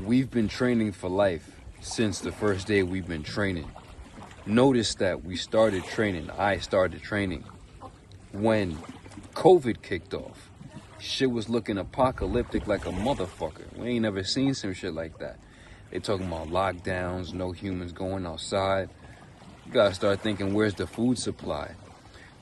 we've been training for life since the first day we've been training. Notice that we started training, I started training when COVID kicked off. Shit was looking apocalyptic like a motherfucker. We ain't never seen some shit like that. They talking about lockdowns, no humans going outside. You gotta start thinking, where's the food supply?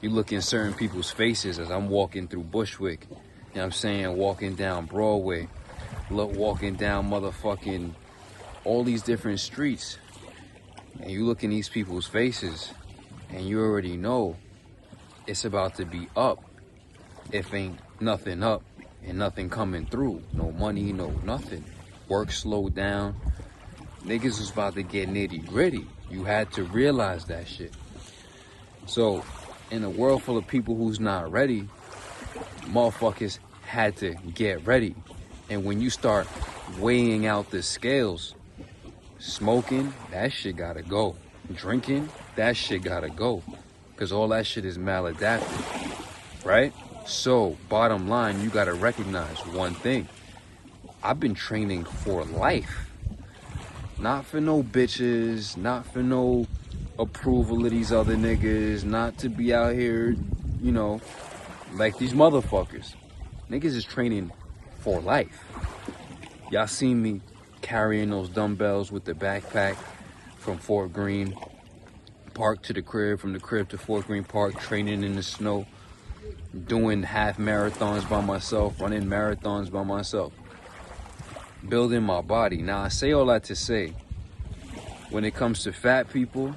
You look in certain people's faces as I'm walking through Bushwick, you know what I'm saying, walking down Broadway, walking down motherfucking all these different streets, and you look in these people's faces and you already know it's about to be up if ain't nothing up and nothing coming through. No money, no nothing. Work slowed down. Niggas was about to get nitty gritty. You had to realize that shit. So in a world full of people who's not ready, motherfuckers had to get ready. And when you start weighing out the scales, smoking, that shit gotta go. Drinking, that shit gotta go. Because all that shit is maladaptive, right? So, bottom line, you gotta recognize one thing. I've been training for life. Not for no bitches, not for no approval of these other niggas, not to be out here, you know, like these motherfuckers. Niggas is training for life. Y'all seen me carrying those dumbbells with the backpack from Fort Greene Park to the crib, from the crib to Fort Greene Park, training in the snow, doing half marathons by myself, running marathons by myself, building my body. Now, I say all that to say, when it comes to fat people,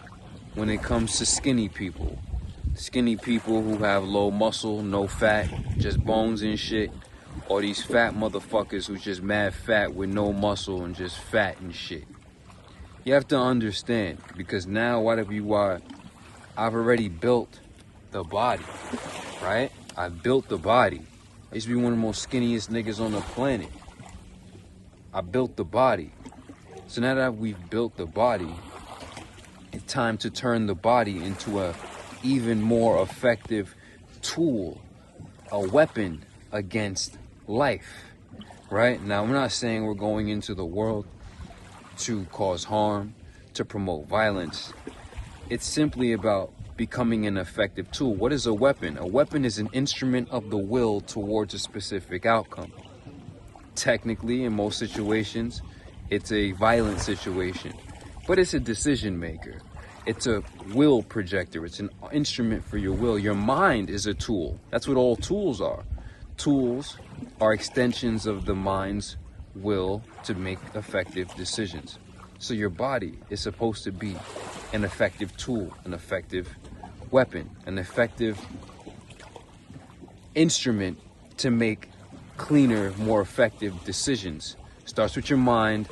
when it comes to skinny people who have low muscle, no fat, just bones and shit, or these fat motherfuckers who's just mad fat with no muscle and just fat and shit. You have to understand, because now, whatever you are, I've already built the body, right? I built the body. I used to be one of the most skinniest niggas on the planet. I built the body. So now that we've built the body, it's time to turn the body into a even more effective tool, a weapon against life, right? Now, I'm not saying we're going into the world to cause harm, to promote violence. It's simply about becoming an effective tool. What is a weapon? A weapon is an instrument of the will towards a specific outcome. Technically, in most situations, it's a violent situation, but it's a decision maker. It's a will projector. It's an instrument for your will. Your mind is a tool. That's what all tools are. Tools are extensions of the mind's will to make effective decisions. So your body is supposed to be an effective tool, an effective weapon, an effective instrument to make cleaner, more effective decisions. Starts with your mind.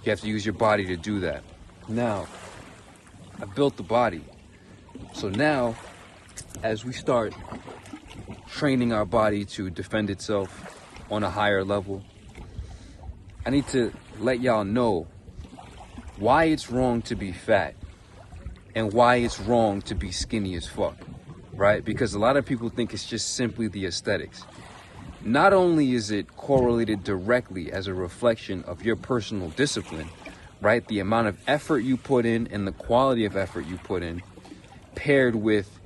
You have to use your body to do that. Now, I built the body. So now, as we start training our body to defend itself on a higher level, I need to let y'all know why it's wrong to be fat and why it's wrong to be skinny as fuck, right? Because a lot of people think it's just simply the aesthetics. Not only is it correlated directly as a reflection of your personal discipline, right? The amount of effort you put in and the quality of effort you put in, paired with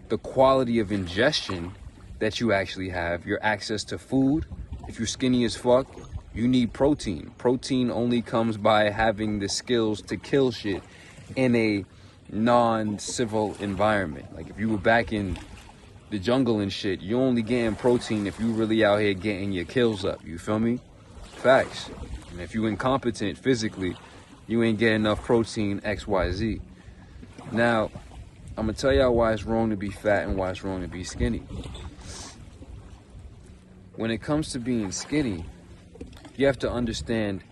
the quality of ingestion that you actually have, your access to food. If you're skinny as fuck, you need protein. Protein only comes by having the skills to kill shit in a non-civil environment. Like if you were back in the jungle and shit, you only getting protein if you really out here getting your kills up. You feel me? Facts. And if you incompetent physically, you ain't getting enough protein, XYZ. Now, I'm gonna tell y'all why it's wrong to be fat and why it's wrong to be skinny. When it comes to being skinny, you have to understand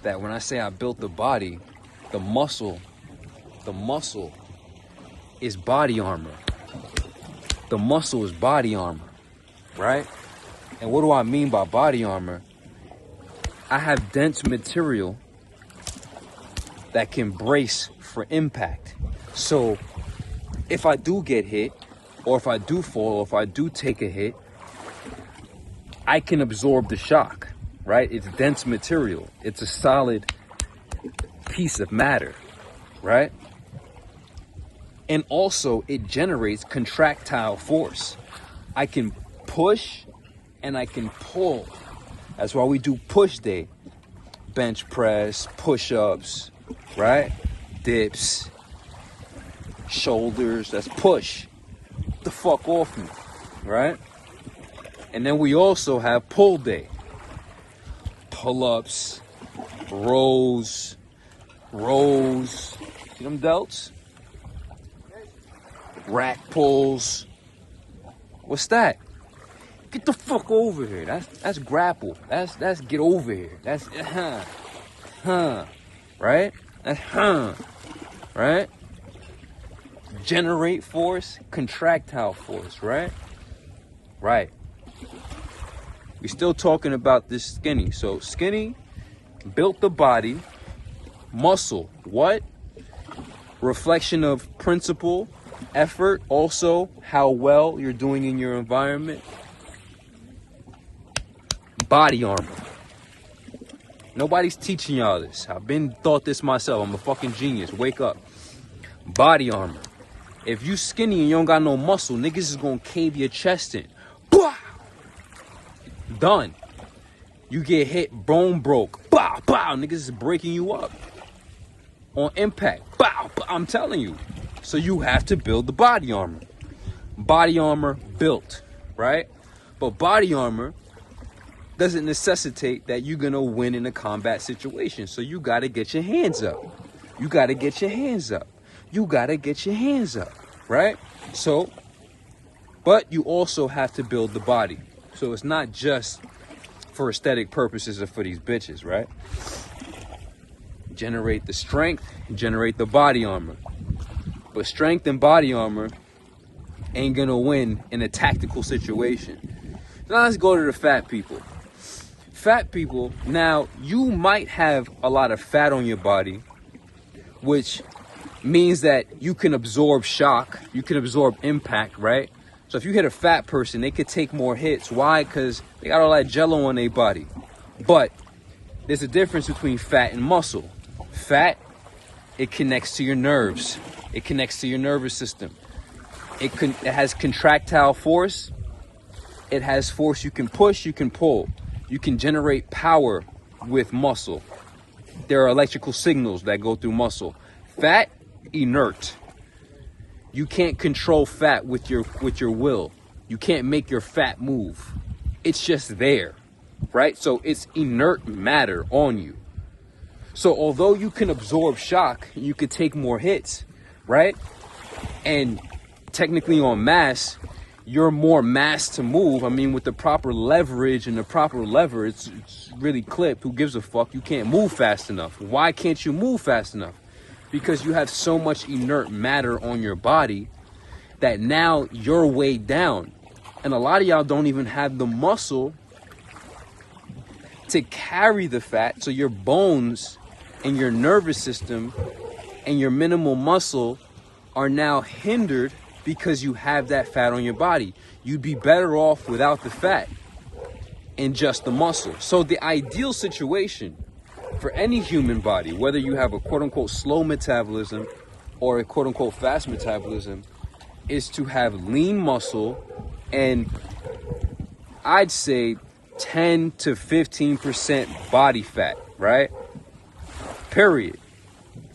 that when I say I built the body, the muscle is body armor. The muscle is body armor, right? And what do I mean by body armor? I have dense material that can brace for impact. So if I do get hit, or if I do fall, or if I do take a hit, I can absorb the shock, right? It's dense material. It's a solid piece of matter, right? And also it generates contractile force. I can push and I can pull. That's why we do push day. Bench press, push-ups, right? Dips, shoulders, that's push. Get the fuck off me, right? And then we also have pull day. Pull-ups, rows. See them delts? Rack pulls. What's that? Get the fuck over here. That's grapple. That's get over here. That's right? That's right? Generate force, contractile force, right? Right. We're still talking about this skinny. So skinny built the body, muscle. What? Reflection of principle, effort, also how well you're doing in your environment. Body armor. Nobody's teaching y'all this. I've been taught this myself. I'm a fucking genius. Wake up. Body armor. If you skinny and you don't got no muscle, niggas is gonna cave your chest in. Bah! Done. You get hit, bone broke. Bow, bow. Niggas is breaking you up. On impact. Bow, bow. I'm telling you. So you have to build the body armor. Body armor built, right? But body armor doesn't necessitate that you're gonna win in a combat situation. So you gotta get your hands up. You gotta get your hands up. You gotta get your hands up, right? So, but you also have to build the body. So it's not just for aesthetic purposes or for these bitches, right? Generate the strength, generate the body armor. But strength and body armor ain't gonna win in a tactical situation. Now let's go to the fat people. Fat people, now you might have a lot of fat on your body, which means that you can absorb shock, you can absorb impact, right? So if you hit a fat person, they could take more hits. Why? Because they got all that jello on their body. But there's a difference between fat and muscle. Fat, it connects to your nerves. It connects to your nervous system. It has contractile force. It has force you can push, you can pull. You can generate power with muscle. There are electrical signals that go through muscle. Fat, inert. You can't control fat with your will. You can't make your fat move. It's just there, right? So it's inert matter on you. So although you can absorb shock, you could take more hits, right? And technically on mass, you're more mass to move. I mean, with the proper leverage and the proper lever, it's really clipped. Who gives a fuck? You can't move fast enough. Why can't you move fast enough? Because you have so much inert matter on your body that now you're weighed down. And a lot of y'all don't even have the muscle to carry the fat. So your bones and your nervous system and your minimal muscle are now hindered because you have that fat on your body. You'd be better off without the fat and just the muscle. So the ideal situation for any human body, whether you have a quote-unquote slow metabolism or a quote-unquote fast metabolism, is to have lean muscle and I'd say 10 to 15% body fat, right? Period.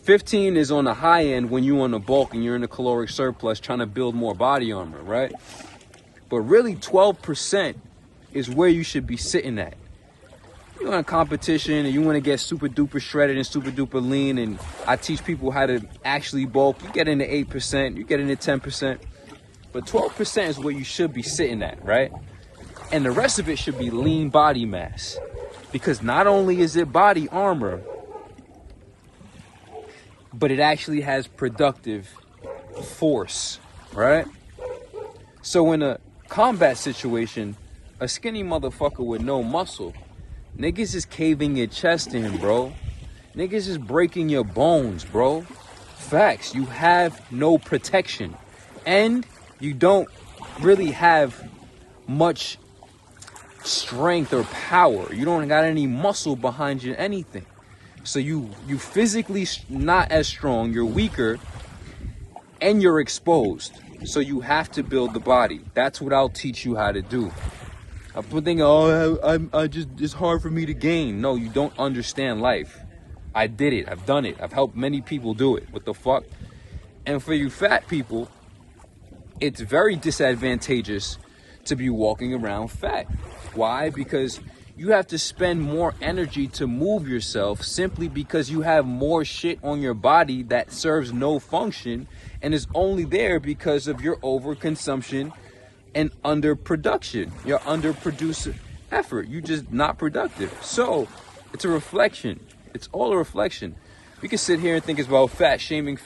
15 is on the high end when you're on the bulk and you're in a caloric surplus trying to build more body armor, right? But really 12% is where you should be sitting at. You're in a competition and you want to get super duper shredded and super duper lean, and I teach people how to actually bulk. You get into 8%, you get into 10%, but 12% is where you should be sitting at, right? And the rest of it should be lean body mass, because not only is it body armor, but it actually has productive force, right? So in a combat situation, a skinny motherfucker with no muscle, niggas is caving your chest in, bro. Niggas is breaking your bones, bro. Facts. You have no protection. And you don't really have much strength or power. You don't got any muscle behind you, anything. So you physically not as strong, you're weaker, and you're exposed. So you have to build the body. That's what I'll teach you how to do. People think, oh, it's hard for me to gain. No, you don't understand life. I did it. I've done it. I've helped many people do it. What the fuck? And for you fat people, it's very disadvantageous to be walking around fat. Why? Because you have to spend more energy to move yourself simply because you have more shit on your body that serves no function and is only there because of your overconsumption and underproduction. Your underproduced effort. You're just not productive. So it's a reflection. It's all a reflection. We can sit here and think it's about fat shaming.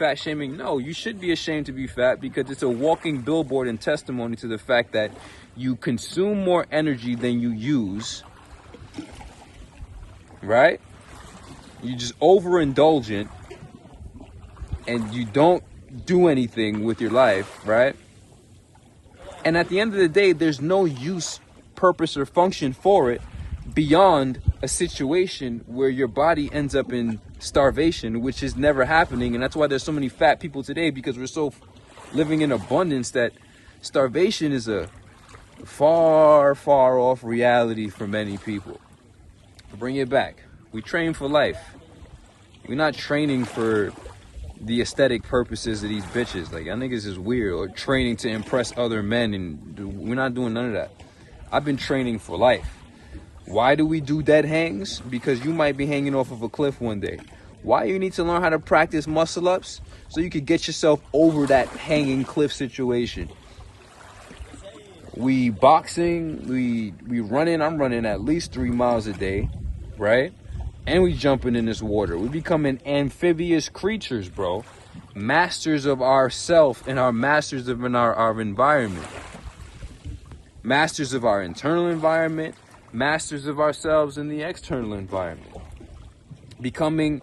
No, you should be ashamed to be fat because it's a walking billboard and testimony to the fact that you consume more energy than you use. Right? You're just overindulgent and you don't do anything with your life, right? And at the end of the day, there's no use, purpose, or function for it beyond a situation where your body ends up in starvation, which is never happening. And that's why there's so many fat people today, because we're so living in abundance that starvation is a far, far off reality for many people. Bring it back. We train for life. We're not training for the aesthetic purposes of these bitches. Like, y'all niggas is weird, or training to impress other men, and we're not doing none of that. I've been training for life. Why do we do dead hangs? Because you might be hanging off of a cliff one day. Why you need to learn how to practice muscle ups? So you could get yourself over that hanging cliff situation. We boxing, we running. I'm running at least 3 miles a day, right? And we jumping in this water. We becoming amphibious creatures, bro. Masters of ourself and our masters of our environment. Masters of our internal environment. Masters of ourselves in the external environment. Becoming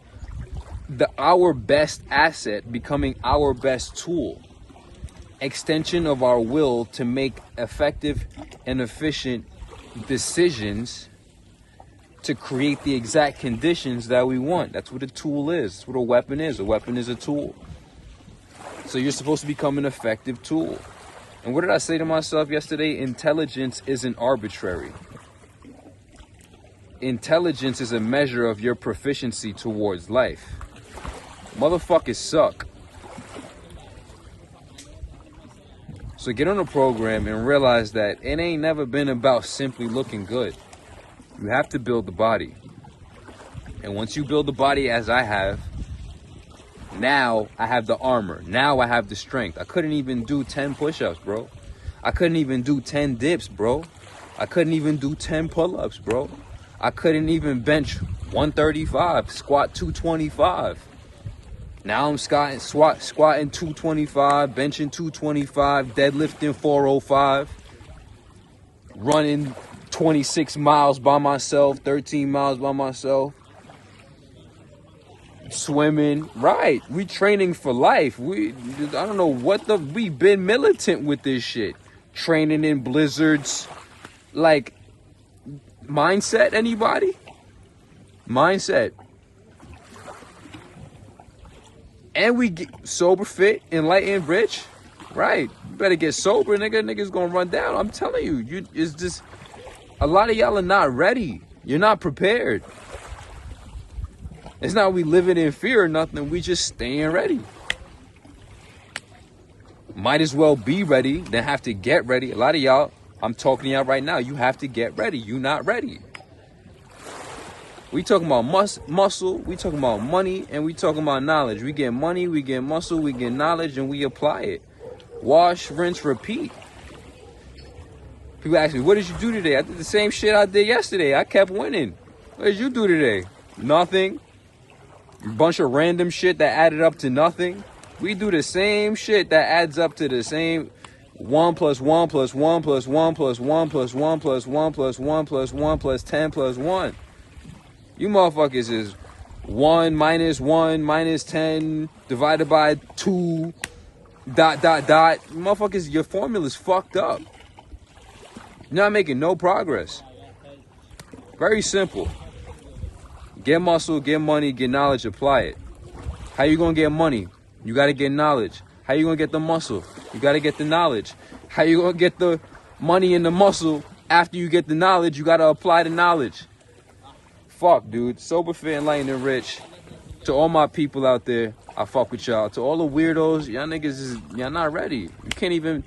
our best asset. Becoming our best tool. Extension of our will to make effective and efficient decisions to create the exact conditions that we want. That's what a tool is. That's what a weapon is. A weapon is a tool. So you're supposed to become an effective tool. And what did I say to myself yesterday? Intelligence isn't arbitrary. Intelligence is a measure of your proficiency towards life. Motherfuckers suck. So get on a program and realize that it ain't never been about simply looking good. You have to build the body. And once you build the body as I have, now I have the armor. Now I have the strength. I couldn't even do 10 push-ups, bro. I couldn't even do 10 dips, bro. I couldn't even do 10 pull-ups, bro. I couldn't even bench 135, squat 225. Now I'm squatting 225, benching 225, deadlifting 405, running 26 miles by myself, 13 miles by myself, swimming. Right, we training for life. I don't know we've been militant with this shit. Training in blizzards. Like, mindset, anybody? Mindset. And we get sober, fit, enlightened, rich. Right. You better get sober, nigga. Niggas gonna run down. I'm telling you, it's just, a lot of y'all are not ready. You're not prepared. It's not we living in fear or nothing. We just staying ready. Might as well be ready than have to get ready. A lot of y'all, I'm talking to y'all right now, you have to get ready. You not ready. We talking about muscle, we talking about money, and we talking about knowledge. We get money, we get muscle, we get knowledge, and we apply it. Wash, rinse, repeat. People ask me, what did you do today? I did the same shit I did yesterday. I kept winning. What did you do today? Nothing. A bunch of random shit that added up to nothing. We do the same shit that adds up to the same 1 + 1 + 1 + 1 + 1 + 1 + 1 + 1 + 1 + 10 + 1. You motherfuckers is 1 - 1 - 10 divided by 2 ... Motherfuckers, your formula's fucked up. You're not making no progress. Very simple. Get muscle, get money, get knowledge, apply it. How you gonna get money? You gotta get knowledge. How you gonna get the muscle? You gotta get the knowledge. How you gonna get the money and the muscle? After you get the knowledge, you gotta apply the knowledge. Fuck, dude. Sober, fit, enlightened, and rich. To all my people out there, I fuck with y'all. To all the weirdos, y'all niggas y'all not ready. You can't even,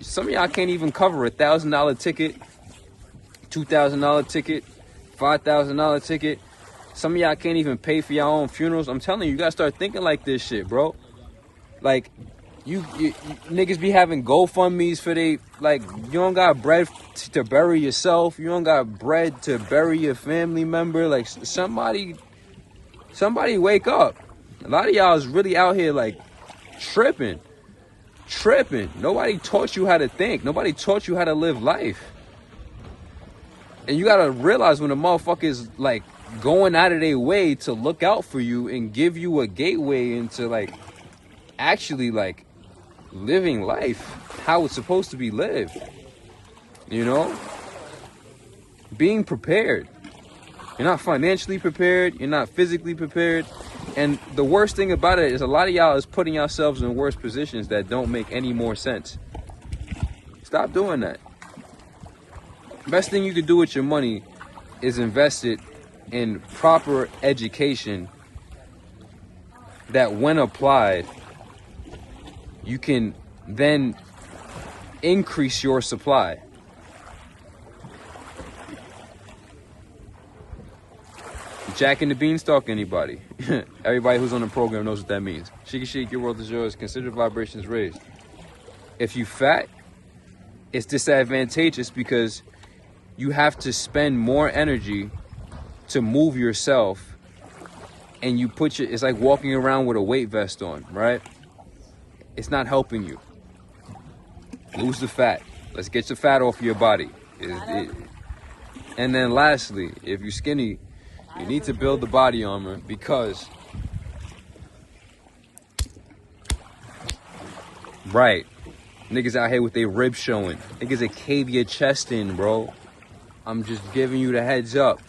some of y'all can't even cover $1,000 ticket, $2,000 ticket, $5,000 ticket. Some of y'all can't even pay for your own funerals. I'm telling you, you gotta start thinking like this shit, bro. Like, you niggas be having GoFundMes for they, like, you don't got bread to bury yourself. You don't got bread to bury your family member. Like, somebody wake up. A lot of y'all is really out here, like, tripping. Nobody taught you how to think. Nobody taught you how to live life. And you gotta realize when a motherfucker is, like, going out of their way to look out for you and give you a gateway into, like, actually, like, living life how it's supposed to be lived, you know, being prepared. You're not financially prepared, you're not physically prepared, and the worst thing about it is a lot of y'all is putting yourselves in worse positions that don't make any more sense. Stop doing that. Best thing you can do with your money is invest it in proper education that when applied, you can then increase your supply. Jack and the Beanstalk, anybody? Everybody who's on the program knows what that means. Sheikhy Chic, your world is yours. Consider vibrations raised. If you fat, it's disadvantageous because you have to spend more energy to move yourself, and you put your, it's like walking around with a weight vest on, right? It's not helping you. Lose the fat. Let's get the fat off your body. And then lastly, if you're skinny, you need to build the body armor because, right, niggas out here with their ribs showing. Niggas that cave your chest in, bro. I'm just giving you the heads up.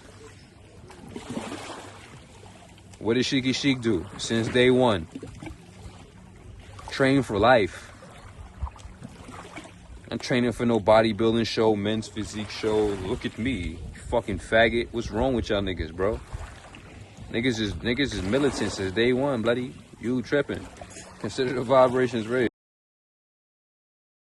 What did Sheikhy Chic do since day one? Train for life. I'm training for no bodybuilding show, men's physique show. Look at me, you fucking faggot. What's wrong with y'all niggas, bro? Niggas is militant since day one, bloody. You tripping. Consider the vibrations raised.